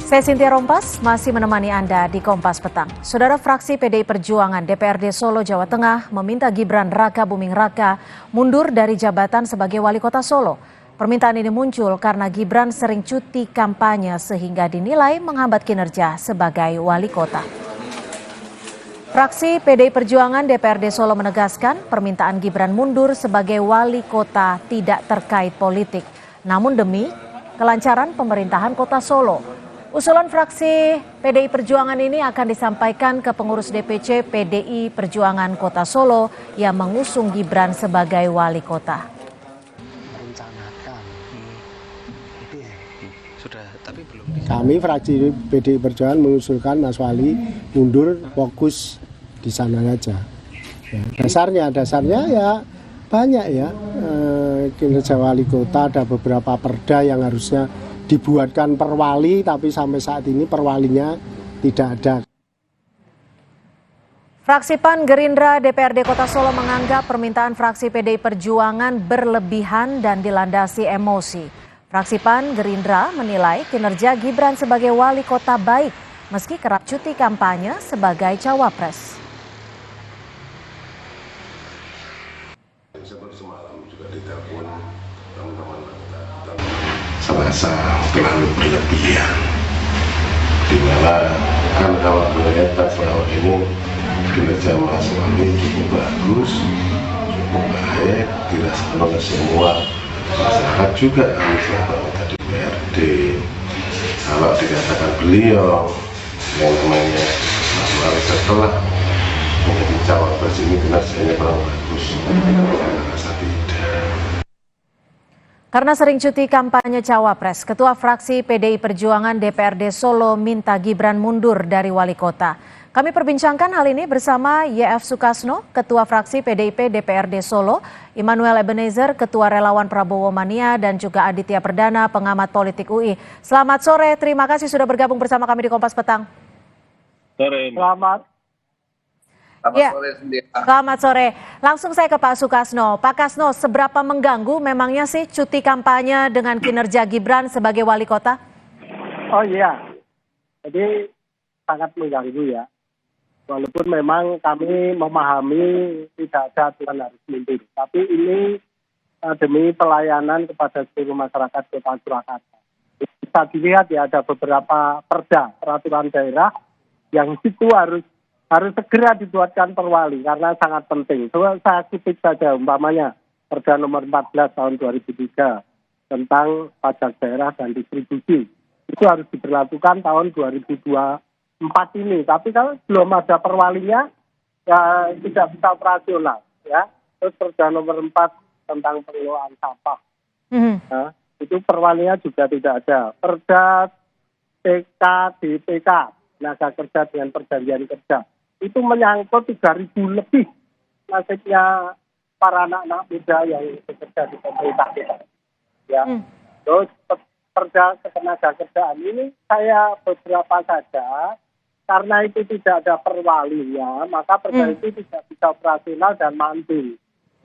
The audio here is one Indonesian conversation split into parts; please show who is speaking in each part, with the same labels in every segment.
Speaker 1: Saya Cynthia Rompas, masih menemani Anda di Kompas Petang. Saudara fraksi PDI Perjuangan DPRD Solo, Jawa Tengah meminta Gibran Raka Buming Raka mundur dari jabatan sebagai wali kota Solo. Permintaan ini muncul karena Gibran sering cuti kampanye sehingga dinilai menghambat kinerja sebagai wali kota. Fraksi PDI Perjuangan DPRD Solo menegaskan permintaan Gibran mundur sebagai wali kota tidak terkait politik, namun demi kelancaran pemerintahan kota Solo. Usulan fraksi PDI Perjuangan ini akan disampaikan ke pengurus DPC PDI Perjuangan Kota Solo yang mengusung Gibran sebagai wali kota.
Speaker 2: Kami fraksi PDI Perjuangan mengusulkan Mas Wali mundur, fokus di sana saja. Ya, dasarnya ya banyak ya, kinerja wali kota, ada beberapa perda yang harusnya dibuatkan perwali, tapi sampai saat ini perwalinya tidak ada.
Speaker 1: Fraksi PAN Gerindra DPRD Kota Solo menganggap permintaan fraksi PDI Perjuangan berlebihan dan dilandasi emosi. Fraksi PAN Gerindra menilai kinerja Gibran sebagai wali kota baik, meski kerap cuti kampanye sebagai cawapres.
Speaker 3: Semalam juga ditelepon teman-teman serasa terlalu berlebihan, dimana kan kalau melihat selama ini kinerja Mas Wali cukup bagus, cukup baik, dirasakan oleh semua masyarakat juga, misalnya anggota DPRD. Kalau dikatakan beliau yang namanya Mas Wali setelah menjadi cawapres ini kinerjanya kurang bagus, saya rasa tidak.
Speaker 1: Karena sering cuti kampanye cawapres, Ketua Fraksi PDI Perjuangan DPRD Solo minta Gibran mundur dari wali kota. Kami perbincangkan hal ini bersama YF Sukasno, Ketua Fraksi PDIP DPRD Solo, Immanuel Ebenezer, Ketua Relawan Prabowo Mania, dan juga Aditya Perdana, pengamat politik UI. Selamat sore, terima kasih sudah bergabung bersama kami di Kompas Petang.
Speaker 2: Selamat
Speaker 1: sore, selamat sore. Langsung saya ke Pak Sukasno. Pak Kasno, seberapa mengganggu memangnya sih cuti kampanye dengan kinerja Gibran sebagai wali kota?
Speaker 2: Oh iya, jadi sangat mengganggu ya. Walaupun memang kami memahami tidak ada aturan harus mundur, tapi ini demi pelayanan kepada seluruh masyarakat Kota Surakarta. Bisa dilihat ya, ada beberapa perda peraturan daerah yang itu harus segera dibuatkan perwali karena sangat penting. Coba saya kutip saja umpamanya Perda nomor 14 tahun 2003 tentang pajak daerah dan distribusi. Itu harus diberlakukan tahun 2024 ini. Tapi kalau belum ada perwalinya ya tidak bisa operasional ya. Terus Perda nomor 4 tentang pengelolaan sampah. Nah, itu perwalinya juga tidak ada. Perda TKDPK, tenaga kerja dengan perjanjian kerja. Itu menyangkut 3.000 lebih nasibnya para anak-anak muda yang bekerja di pemerintah kita. Ya. Terus perda ketenaga kerjaan ini saya beberapa saja, karena itu tidak ada perwalinya, maka perda itu tidak bisa operasional dan mantul.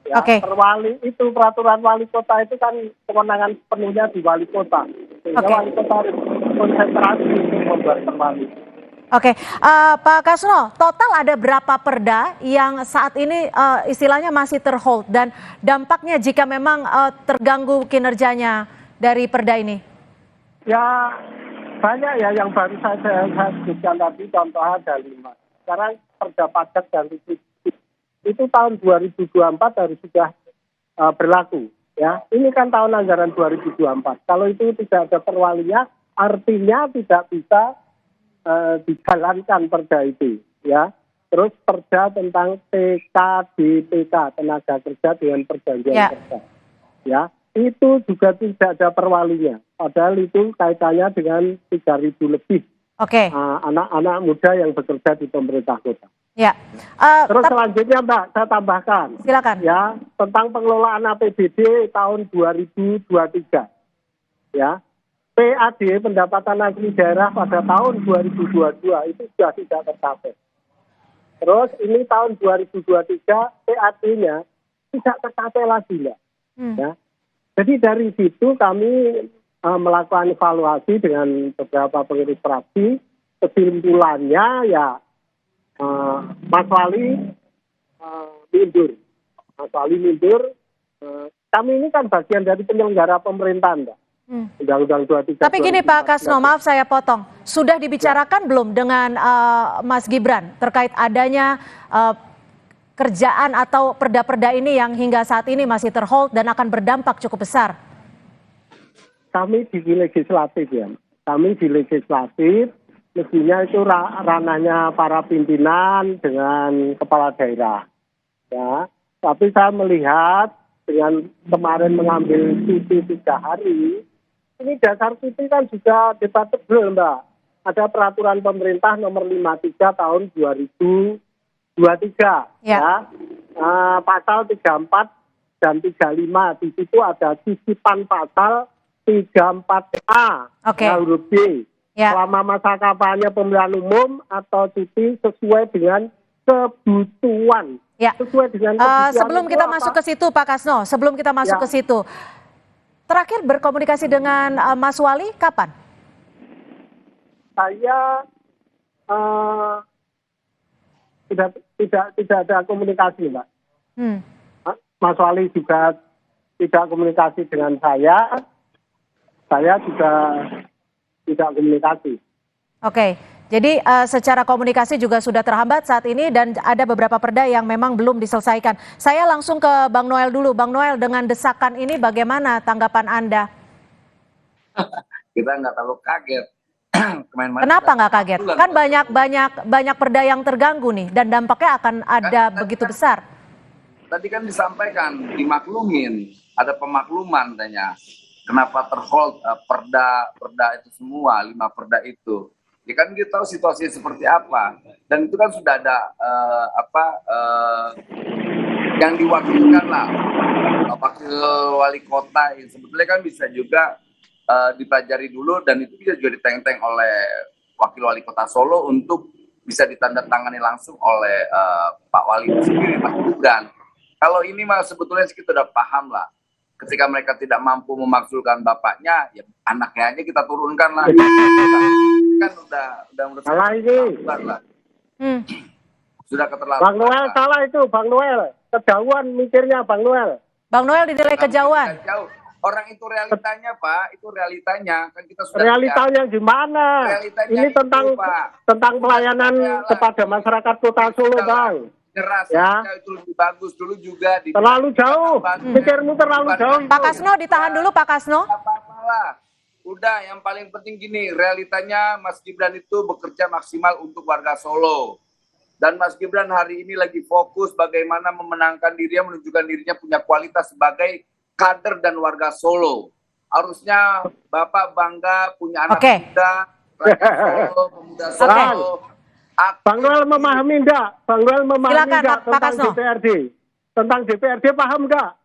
Speaker 2: Ya, perwali itu peraturan wali kota itu kan kewenangan penuhnya di wali kota. Sehingga wali kota harus konsentrasi untuk membuat perwali.
Speaker 1: Oke, Pak Kasno, total ada berapa perda yang saat ini istilahnya masih terhold dan dampaknya jika memang terganggu kinerjanya dari perda ini?
Speaker 2: Ya banyak ya yang baru saya sebutkan tadi, contohnya ada 5. Sekarang perda pajak dan distribusi itu tahun 2024 harus sudah berlaku. Ya, ini kan tahun anggaran 2024. Kalau itu tidak ada perwalinya, artinya tidak bisa dijalankan perda itu, ya. Terus perda tentang TKDPK, tenaga kerja dengan perjanjian kerja, ya. Itu juga tidak ada perwalinya. Padahal itu kaitannya dengan 3.000 lebih anak-anak muda yang bekerja di pemerintah kota.
Speaker 1: Ya.
Speaker 2: Terus selanjutnya Mbak, saya tambahkan.
Speaker 1: Silakan.
Speaker 2: Ya, tentang pengelolaan APBD tahun 2023. Ya. PAD pendapatan asli daerah pada tahun 2022 itu sudah tidak tercapai. Terus ini tahun 2023 PAD-nya tidak tercapai lagi, Mbak. Ya. Jadi dari situ kami melakukan evaluasi dengan beberapa pengurus fraksi. Kesimpulannya ya Mas Wali mundur. Mas Wali mundur. Kami ini kan bagian dari penyelenggara pemerintahan, Mbak. Undang-Undang 23.
Speaker 1: Tapi gini Pak Kasno, maaf saya potong. Sudah dibicarakan belum dengan Mas Gibran terkait adanya kerjaan atau perda-perda ini yang hingga saat ini masih terhold dan akan berdampak cukup besar?
Speaker 2: Kami di legislatif ya. Kami di legislatif, mestinya itu ranahnya para pimpinan dengan kepala daerah. Ya, tapi saya melihat dengan kemarin mengambil cuti 3 hari, ini dasar cuti kan juga debatable, Mbak. Ada peraturan pemerintah nomor 53 tahun 2023. Ya. Pasal 34 dan 35. Di situ ada sisipan pasal 34A. Huruf B. Ya. Selama masa kampanye pemilihan umum atau cuti sesuai dengan kebutuhan.
Speaker 1: Ya.
Speaker 2: Sesuai dengan kebutuhan.
Speaker 1: Sebelum kita masuk ke situ Pak Kasno, sebelum kita masuk ke situ. Terakhir berkomunikasi dengan Mas Wali kapan?
Speaker 2: Saya tidak ada komunikasi, Mbak. Mas Wali juga tidak komunikasi dengan saya. Saya juga tidak komunikasi.
Speaker 1: Oke, jadi secara komunikasi juga sudah terhambat saat ini dan ada beberapa perda yang memang belum diselesaikan. Saya langsung ke Bang Noel dulu. Bang Noel, dengan desakan ini bagaimana tanggapan Anda?
Speaker 4: Kita nggak terlalu kaget.
Speaker 1: Kenapa nggak kaget? Kan banyak perda yang terganggu nih dan dampaknya akan ada begitu besar.
Speaker 4: Tadi kan disampaikan, dimaklumin, ada pemakluman katanya. Kenapa terhold perda itu semua, 5 perda itu. Ya kan kita tahu situasinya seperti apa. Dan itu kan sudah ada yang diwakilkan lah. Wakil wali kota yang sebetulnya kan bisa juga dipelajari dulu dan itu bisa juga diteng-teng oleh wakil wali kota Solo untuk bisa ditandatangani langsung oleh Pak Wali itu sendiri, Pak Gibran. Kalau ini mah sebetulnya kita udah paham lah. Ketika mereka tidak mampu memakzulkan bapaknya, ya anaknya aja kita turunkan lah. Kan udah
Speaker 2: salah ini.
Speaker 4: Sudah keterlaluan.
Speaker 2: Bang Noel salah itu, Bang Noel. Kejauhan mikirnya Bang Noel.
Speaker 1: Bang Noel dinilai kejauhan.
Speaker 4: Orang itu realitanya, Pak, itu realitanya. Kan kita sudah
Speaker 2: realitanya gimana? Realitanya ini tentang pelayanan kepada masyarakat Kota Solo, Bang.
Speaker 4: Ya. Itu lebih bagus dulu juga.
Speaker 2: Terlalu jauh, mikirmu terlalu jauh.
Speaker 1: Pak Kasno, ditahan dulu Pak Kasno.
Speaker 4: Apa-apalah. Udah, yang paling penting gini, realitanya Mas Gibran itu bekerja maksimal untuk warga Solo. Dan Mas Gibran hari ini lagi fokus bagaimana memenangkan dirinya, menunjukkan dirinya punya kualitas sebagai kader dan warga Solo. Harusnya Bapak bangga punya anak muda, rakyat Solo, pemuda Solo.
Speaker 2: Bang Noel memahami enggak? Bang Noel memahami enggak tentang DPRD? Tentang DPRD paham enggak?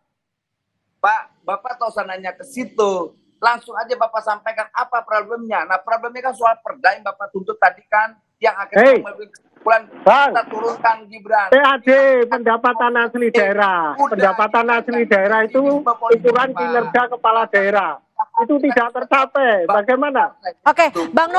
Speaker 4: Pak, Bapak tahu sananya ke situ. Langsung aja Bapak sampaikan apa problemnya. Nah, problemnya kan soal perda yang Bapak tuntut tadi kan, yang akhirnya mengambil kesimpulan kita turunkan Gibran.
Speaker 2: PAD, pendapatan asli daerah. Pendapatan asli daerah itu ukuran kinerja kepala daerah. Itu tidak tercapai. Bagaimana?
Speaker 1: Oke, Bang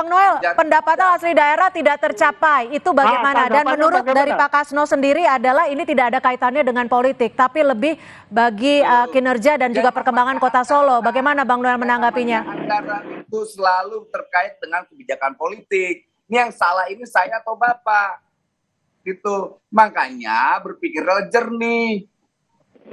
Speaker 1: Noel, pendapatan asli daerah tidak tercapai. Itu bagaimana? Dan menurut dari Pak Kasno sendiri adalah ini tidak ada kaitannya dengan politik, tapi lebih bagi kinerja dan juga perkembangan Kota Solo. Bagaimana Bang Noel menanggapinya?
Speaker 4: Anggaran itu selalu terkait dengan kebijakan politik. Ini yang salah ini saya atau Bapak? Gitu. Makanya berpikirlah jernih.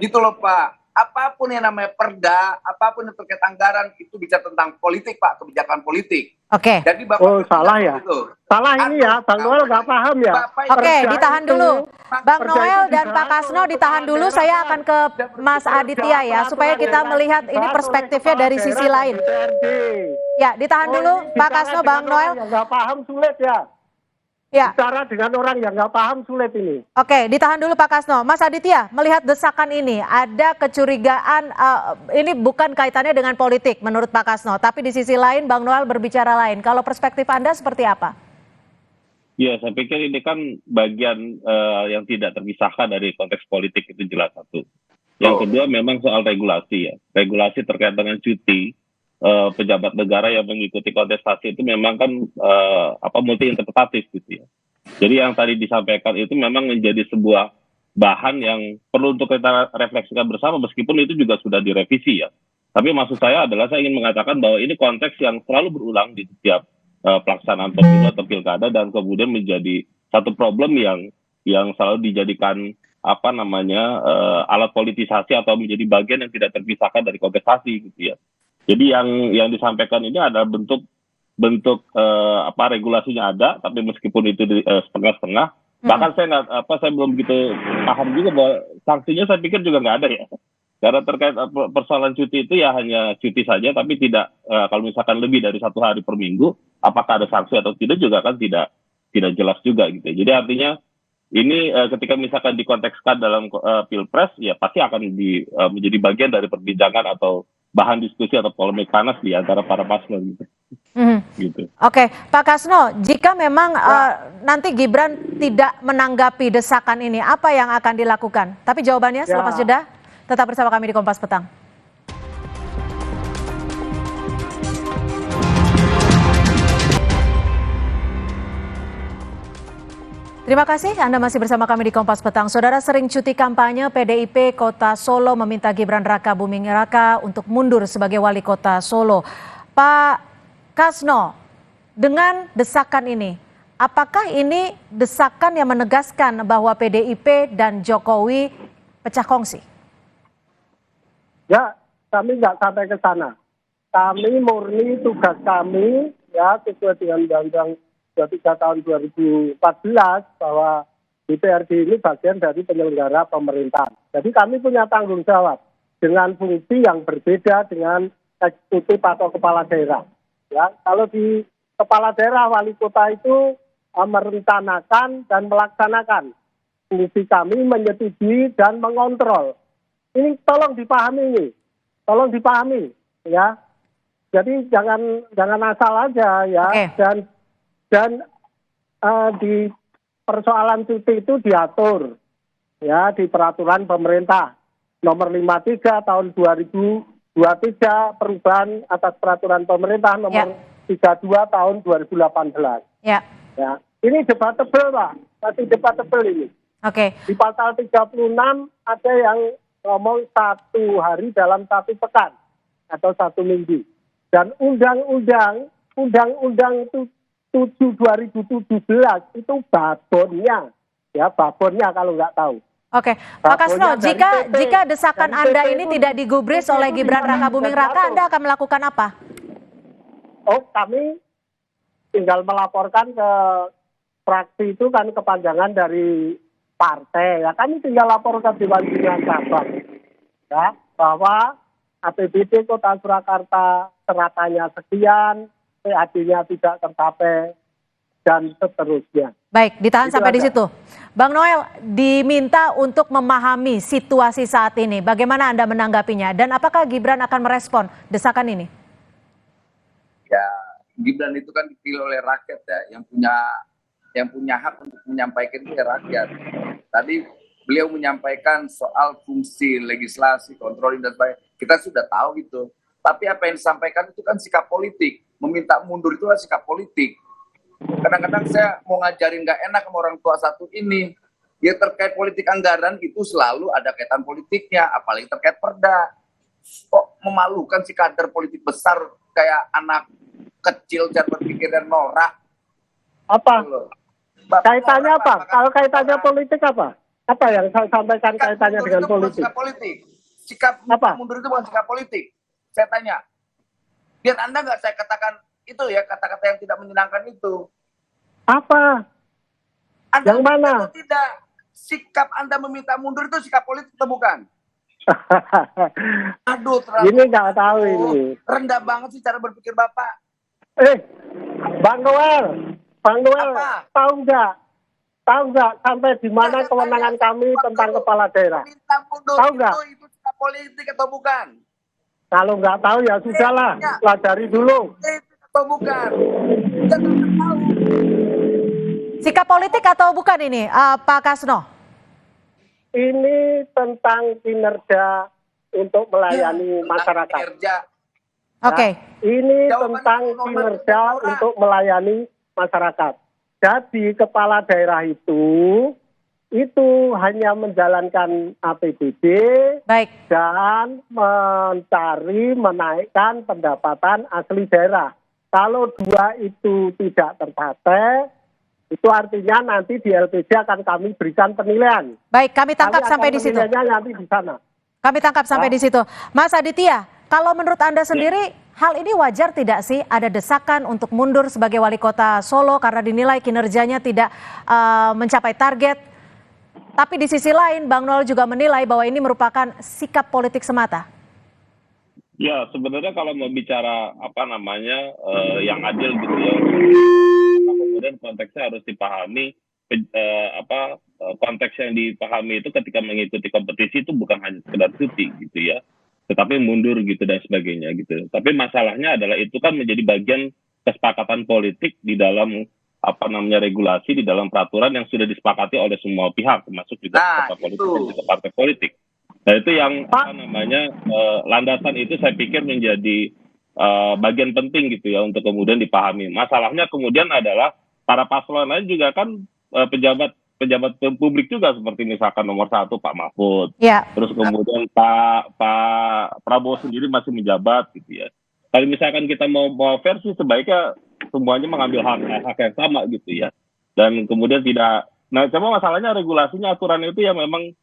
Speaker 4: Gitu loh Pak. Apapun yang namanya perda, apapun yang terkait anggaran itu bicara tentang politik Pak, kebijakan politik.
Speaker 1: Oke.
Speaker 4: Jadi Bapak
Speaker 2: salah ya?
Speaker 4: Itu.
Speaker 2: Salah ini ya, Bang Noel nggak paham ya?
Speaker 1: Oke, ditahan dulu. Bang Noel dan Pak Kasno ditahan dulu, saya akan ke Mas Aditya ya, supaya kita melihat ini perspektifnya dari sisi lain. Ya, ditahan dulu Pak Kasno, Bang Noel.
Speaker 2: Nggak paham sulit ya?
Speaker 1: Ya.
Speaker 2: Bicara dengan orang yang nggak paham sulit ini.
Speaker 1: Oke, ditahan dulu Pak Kasno. Mas Aditya, melihat desakan ini, ada kecurigaan ini bukan kaitannya dengan politik menurut Pak Kasno, tapi di sisi lain Bang Noel berbicara lain. Kalau perspektif Anda seperti apa?
Speaker 5: Ya, saya pikir ini kan bagian yang tidak terpisahkan dari konteks politik, itu jelas satu. Yang kedua memang soal regulasi ya. Regulasi terkait dengan cuti pejabat negara yang mengikuti kontestasi itu memang kan multi interpretatif gitu ya. Jadi yang tadi disampaikan itu memang menjadi sebuah bahan yang perlu untuk kita refleksikan bersama meskipun itu juga sudah direvisi ya. Tapi maksud saya adalah saya ingin mengatakan bahwa ini konteks yang selalu berulang di setiap pelaksanaan pemilu atau pilkada dan kemudian menjadi satu problem yang selalu dijadikan alat politisasi atau menjadi bagian yang tidak terpisahkan dari kontestasi gitu ya. Jadi yang disampaikan ini adalah bentuk regulasinya ada, tapi meskipun itu setengah-setengah, bahkan saya belum begitu paham juga bahwa sanksinya saya pikir juga nggak ada ya. Karena terkait persoalan cuti itu ya hanya cuti saja, tapi tidak kalau misalkan lebih dari 1 hari per minggu, apakah ada sanksi atau tidak juga kan tidak jelas juga gitu. Jadi artinya ini ketika misalkan dikontekskan dalam pilpres, ya pasti akan menjadi bagian dari perbincangan atau bahan diskusi atau polemik panas di antara para paslon gitu. Gitu.
Speaker 1: Oke, Pak Kasno, jika memang nanti Gibran tidak menanggapi desakan ini, apa yang akan dilakukan? Tapi jawabannya selepas jeda, tetap bersama kami di Kompas Petang. Terima kasih Anda masih bersama kami di Kompas Petang. Saudara, sering cuti kampanye PDIP Kota Solo meminta Gibran Raka Buming Raka untuk mundur sebagai wali kota Solo. Pak Kasno, dengan desakan ini, apakah ini desakan yang menegaskan bahwa PDIP dan Jokowi pecah kongsi?
Speaker 2: Ya, kami nggak sampai ke sana. Kami murni tugas kami ya sesuai dengan Undang-Undang 23 tahun 2014 bahwa DPRD ini bagian dari penyelenggara pemerintahan. Jadi kami punya tanggung jawab dengan fungsi yang berbeda dengan eksekutif atau kepala daerah. Ya, kalau di kepala daerah wali kota itu merencanakan dan melaksanakan. Fungsi kami menyetujui dan mengontrol. Ini tolong dipahami ya. Jadi jangan asal aja ya. Okay. Dan di persoalan cuti itu diatur ya di peraturan pemerintah nomor 53 tahun 2023 perubahan atas peraturan pemerintah nomor 32 tahun 2018. Ya. Ini debatable Pak, masih debatable ini.
Speaker 1: Oke.
Speaker 2: Di pasal 36 ada yang ngomong 1 hari dalam 1 pekan atau 1 minggu. Dan undang-undang 7/2017 itu babonnya kalau nggak tahu.
Speaker 1: Oke, Pak Kasno, jika desakan Anda ini tidak digubris oleh Gibran Raka Buming Raka, Anda akan melakukan apa?
Speaker 2: Oh, kami tinggal melaporkan ke fraksi itu kan kepanjangan dari partai ya. Kami tinggal lapor ke Dewan Pimpinan Cabang ya bahwa APBD Kota Surakarta seratannya sekian, PAD-nya tidak tercapai, dan seterusnya.
Speaker 1: Baik, ditahan sampai di situ. Bang Noel diminta untuk memahami situasi saat ini. Bagaimana Anda menanggapinya? Dan apakah Gibran akan merespon desakan ini?
Speaker 4: Ya, Gibran itu kan dipilih oleh rakyat ya, yang punya hak untuk menyampaikan itu rakyat. Tadi beliau menyampaikan soal fungsi legislasi, kontrol dan sebagainya. Kita sudah tahu itu. Tapi apa yang disampaikan itu kan sikap politik. Meminta mundur itu adalah sikap politik. Kadang-kadang saya mau ngajarin gak enak sama orang tua satu ini. Ya terkait politik anggaran itu selalu ada kaitan politiknya. Apalagi terkait perda. Kok memalukan si kader politik besar kayak anak kecil cara berpikirnya norak.
Speaker 2: Apa? Kaitannya apa? Kalau kaitannya politik apa? Apa yang saya sampaikan kaitannya dengan politik?
Speaker 4: Sikap politik. Sikap mundur itu bukan sikap politik. Saya tanya, biar Anda nggak saya katakan itu ya, kata-kata yang tidak menyenangkan itu.
Speaker 2: Apa?
Speaker 4: Anda
Speaker 2: yang mana?
Speaker 4: Tidak. Sikap Anda meminta mundur itu sikap politik atau bukan? Aduh, terlalu.
Speaker 2: Ini nggak tahu ini.
Speaker 4: Rendah banget sih cara berpikir Bapak.
Speaker 2: Bang Noel, tahu nggak sampai di mana kewenangan kami tentang kepala daerah? Tahu nggak?
Speaker 4: Itu sikap politik atau bukan?
Speaker 2: Kalau nggak tahu ya sudahlah, pelajari dulu.
Speaker 4: Atau bukan? Tahu.
Speaker 1: Sikap politik atau bukan ini, Pak Kasno?
Speaker 2: Ini tentang kinerja untuk melayani masyarakat.
Speaker 1: Oke.
Speaker 2: Ini
Speaker 4: Jawabannya
Speaker 2: tentang
Speaker 4: Pak Muhammad
Speaker 2: kinerja
Speaker 4: Ismail.
Speaker 2: untuk melayani masyarakat. Jadi kepala daerah itu hanya menjalankan APBD
Speaker 1: Baik.
Speaker 2: dan menaikkan pendapatan asli daerah. Kalau dua itu tidak tercapai, itu artinya nanti di LPJ akan kami berikan penilaian.
Speaker 1: Baik, kami tangkap
Speaker 2: Kami akan
Speaker 1: sampai di situ.
Speaker 2: penilaiannya nanti di sana.
Speaker 1: Kami tangkap sampai di situ. Mas Aditya, kalau menurut Anda sendiri, hal ini wajar tidak sih ada desakan untuk mundur sebagai wali kota Solo karena dinilai kinerjanya tidak mencapai target? Tapi di sisi lain, Bang Noel juga menilai bahwa ini merupakan sikap politik semata.
Speaker 5: Ya, sebenarnya kalau mau bicara yang adil gitu ya, kemudian konteksnya harus dipahami. Konteks yang dipahami itu ketika mengikuti kompetisi itu bukan hanya sekedar cuti gitu ya, tetapi mundur gitu dan sebagainya gitu. Tapi masalahnya adalah itu kan menjadi bagian kesepakatan politik di dalam regulasi, di dalam peraturan yang sudah disepakati oleh semua pihak, termasuk juga partai politik dan juga partai politik. Nah itu yang landasan itu saya pikir menjadi bagian penting gitu ya untuk kemudian dipahami. Masalahnya kemudian adalah para paslon lain juga kan pejabat publik juga, seperti misalkan nomor 1 Pak Mahfud, terus kemudian Pak Prabowo sendiri masih menjabat gitu ya. Kalau misalkan kita mau versi sebaiknya semuanya mengambil hak yang sama gitu ya, dan kemudian tidak. Nah, cuma masalahnya regulasinya, aturan itu yang memang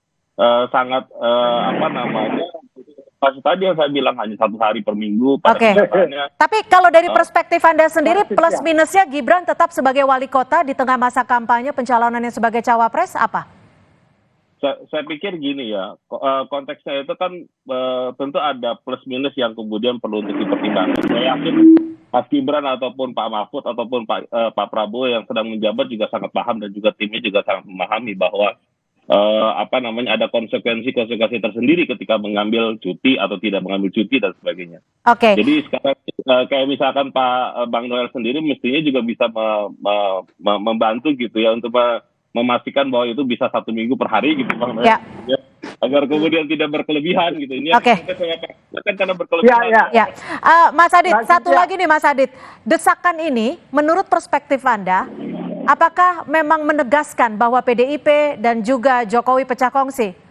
Speaker 5: sangat pas tadi yang saya bilang hanya 1 hari per minggu.
Speaker 1: Oke. Tapi kalau dari perspektif Anda sendiri, plus minusnya Gibran tetap sebagai wali kota di tengah masa kampanye pencalonannya sebagai cawapres apa?
Speaker 5: Saya pikir gini ya, konteksnya itu kan tentu ada plus minus yang kemudian perlu untuk dipertimbangkan. Saya yakin Mas Gibran ataupun Pak Mahfud ataupun Pak Prabowo yang sedang menjabat juga sangat paham dan juga timnya juga sangat memahami bahwa ada konsekuensi tersendiri ketika mengambil cuti atau tidak mengambil cuti dan sebagainya.
Speaker 1: Oke.
Speaker 5: Jadi sekarang kayak misalkan Pak Bang Noel sendiri mestinya juga bisa membantu gitu ya untuk memastikan bahwa itu bisa 1 minggu per hari gitu Bang Noel. Ya. Agar kemudian tidak berkelebihan gitu. Ini kan karena berkelebihan.
Speaker 1: Mas Adit, satu lagi nih Mas Adit, desakan ini menurut perspektif Anda, apakah memang menegaskan bahwa PDIP dan juga Jokowi pecah kongsi?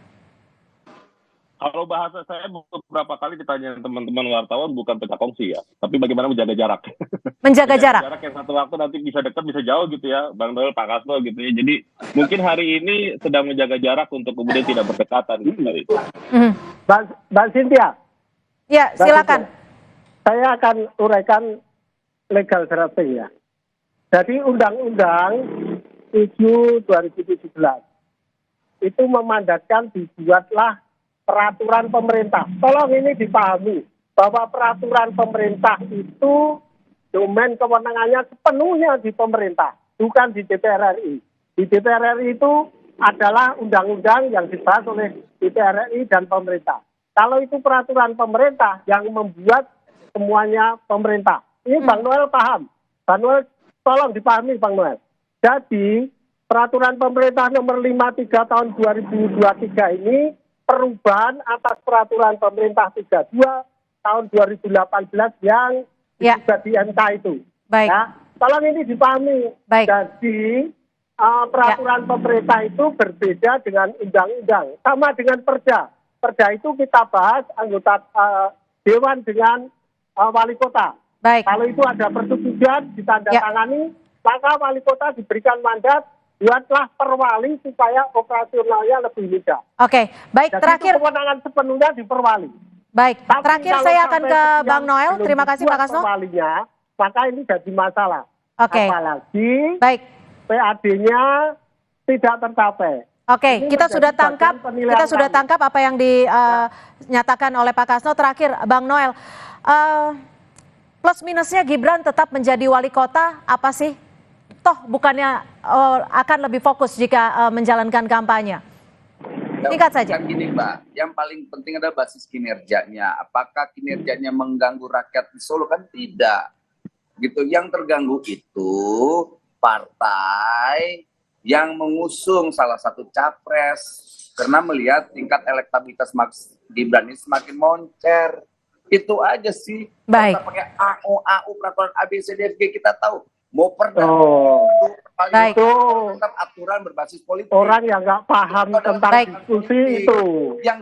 Speaker 5: Kalau bahasa saya beberapa kali ditanya teman-teman wartawan bukan pecah kongsi ya, tapi bagaimana menjaga jarak.
Speaker 1: Menjaga jarak.
Speaker 5: Jarak yang satu waktu nanti bisa dekat bisa jauh gitu ya, Bang Noel, Pak Kasno gitu ya. Jadi mungkin hari ini sedang menjaga jarak untuk kemudian tidak berdekatan gitu.
Speaker 2: Mbak Cynthia.
Speaker 1: Ya, silakan.
Speaker 2: Saya akan uraikan legal drafting ya. Jadi Undang-Undang 7 2017 itu memandatkan dibuatlah peraturan pemerintah. Tolong ini dipahami bahwa peraturan pemerintah itu domain kewenangannya sepenuhnya di pemerintah, bukan di DPR RI. Di DPR RI itu adalah undang-undang yang dibahas oleh DPR RI dan pemerintah. Kalau itu peraturan pemerintah yang membuat semuanya pemerintah. Ini Bang Noel paham. Bang Noel, tolong dipahami Bang Noel. Jadi peraturan pemerintah nomor 53 tahun 2023 ini perubahan atas peraturan pemerintah 32 tahun 2018 yang juga di MK itu.
Speaker 1: Baik.
Speaker 2: Ya, tolong ini dipahami.
Speaker 1: Baik.
Speaker 2: Jadi peraturan pemerintah itu berbeda dengan undang-undang. Sama dengan perda. Perda itu kita bahas anggota dewan dengan wali kota.
Speaker 1: Baik.
Speaker 2: Kalau itu ada persetujuan ditandatangani, maka wali kota diberikan mandat buatlah perwali supaya operasionalnya lebih mudah.
Speaker 1: Oke, baik.
Speaker 2: Jadi
Speaker 1: terakhir
Speaker 2: itu kewenangan sepenuhnya di perwali.
Speaker 1: Baik,
Speaker 2: Tapi
Speaker 1: terakhir
Speaker 2: kalau
Speaker 1: saya akan
Speaker 2: sampai
Speaker 1: ke
Speaker 2: yang
Speaker 1: Bang Noel.
Speaker 2: belum
Speaker 1: Terima kasih Pak
Speaker 2: dibuat
Speaker 1: Kasno.
Speaker 2: perwalinya, maka ini jadi masalah.
Speaker 1: Oke.
Speaker 2: Apalagi
Speaker 1: Baik.
Speaker 2: PAD-nya tidak tercapai.
Speaker 1: Oke,
Speaker 2: Ini
Speaker 1: kita sudah
Speaker 2: menjadi
Speaker 1: tangkap,
Speaker 2: bagian penilaian kami.
Speaker 1: tangkap apa yang dinyatakan oleh Pak Kasno. Terakhir, Bang Noel, plus minusnya Gibran tetap menjadi wali kota apa sih? Toh bukannya akan lebih fokus jika menjalankan kampanye? Singkat saja.
Speaker 4: Kan gini Mbak, yang paling penting adalah basis kinerjanya. Apakah kinerjanya mengganggu rakyat di Solo? Kan tidak. Gitu. Yang terganggu itu partai yang mengusung salah satu capres karena melihat tingkat elektabilitas Mas Gibran ini semakin moncer. Itu aja sih.
Speaker 1: Baik.
Speaker 4: Kita pakai AU peraturan ABCDFG, kita tahu mau perda
Speaker 1: Baik.
Speaker 2: Itu
Speaker 4: tetap aturan berbasis politik.
Speaker 2: orang yang nggak paham tentang
Speaker 1: Baik.
Speaker 2: diskusi itu.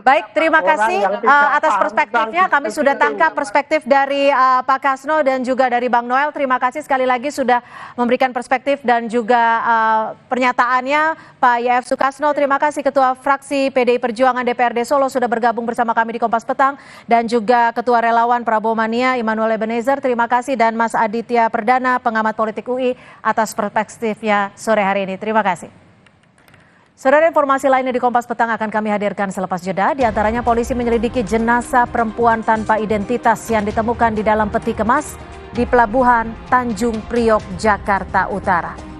Speaker 1: Baik, terima
Speaker 2: Orang
Speaker 1: kasih
Speaker 2: yang tidak
Speaker 1: atas
Speaker 2: paham
Speaker 1: perspektifnya.
Speaker 2: tentang
Speaker 1: Kami sudah
Speaker 2: itu.
Speaker 1: tangkap perspektif dari Pak Kasno dan juga dari Bang Noel. Terima kasih sekali lagi sudah memberikan perspektif dan juga pernyataannya. Pak YF Sukasno, terima kasih Ketua Fraksi PDI Perjuangan DPRD Solo sudah bergabung bersama kami di Kompas Petang. Dan juga Ketua Relawan Prabowo Mania Immanuel Ebenezer, terima kasih. Dan Mas Aditya Perdana, pengamat politik UI, atas perspektifnya sore hari ini. Terima kasih. Saudara, informasi lainnya di Kompas Petang akan kami hadirkan selepas jeda. Di antaranya polisi menyelidiki jenazah perempuan tanpa identitas yang ditemukan di dalam peti kemas di Pelabuhan Tanjung Priok, Jakarta Utara.